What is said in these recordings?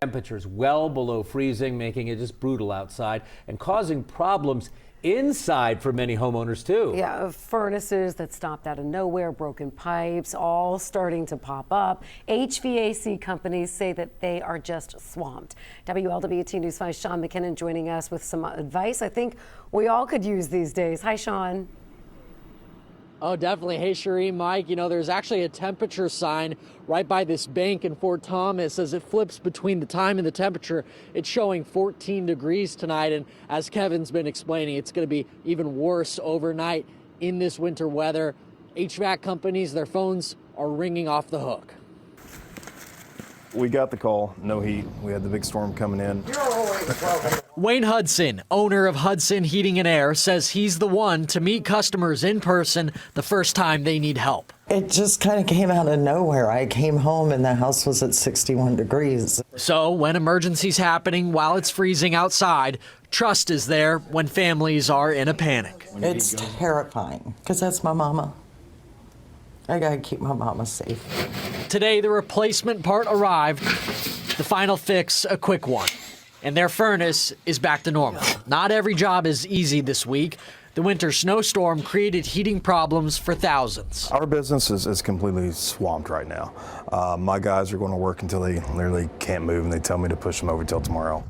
Temperatures well below freezing, making it just brutal outside and causing problems inside for many homeowners too. Yeah, furnaces that stopped out of nowhere, broken pipes, all starting to pop up. HVAC companies say that they are just swamped. WLWT News 5's Sean McKinnon joining us with some advice I think we all could use these days. Hi, Sean. Oh, definitely. Hey, Sheree, Mike, there's actually a temperature sign right by this bank in Fort Thomas. As it flips between the time and the temperature, it's showing 14 degrees tonight. And as Kevin's been explaining, it's going to be even worse overnight in this winter weather. HVAC companies, their phones are ringing off the hook. We got the call, no heat. We had the big storm coming in. Wayne Hudson, owner of Hudson Heating and Air, says he's the one to meet customers in person the first time they need help. It just kind of came out of nowhere. I came home and the house was at 61 degrees. So when emergencies happening while it's freezing outside, trust is there when families are in a panic. It's terrifying because that's my mama. I gotta keep my mama safe. Today, the replacement part arrived. The final fix, a quick one. And their furnace is back to normal. Not every job is easy this week. The winter snowstorm created heating problems for thousands. Our business is completely swamped right now. My guys are going to work until they literally can't move, and they tell me to push them over till tomorrow.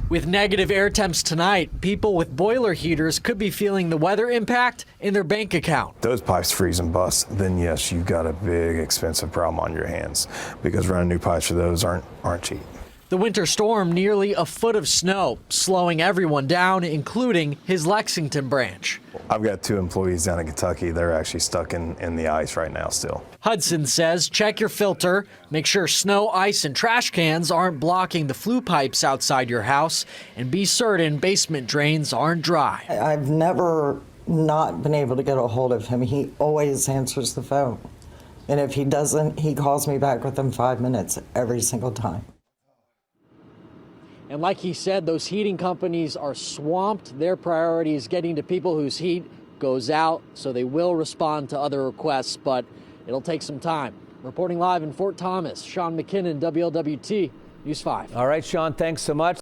With negative air temps tonight, people with boiler heaters could be feeling the weather impact in their bank account. Those pipes freeze and bust, then yes, you've got a big expensive problem on your hands, because running new pipes for those aren't cheap. The winter storm, nearly a foot of snow, slowing everyone down, including his Lexington branch. I've got 2 employees down in Kentucky. They're actually stuck in the ice right now still. Hudson says check your filter, make sure snow, ice, and trash cans aren't blocking the flue pipes outside your house, and be certain basement drains aren't dry. I've never not been able to get a hold of him. He always answers the phone. And if he doesn't, he calls me back within 5 minutes every single time. And like he said, those heating companies are swamped. Their priority is getting to people whose heat goes out, so they will respond to other requests, but it'll take some time. Reporting live in Fort Thomas, Sean McKinnon, WLWT News 5. All right, Sean, thanks so much.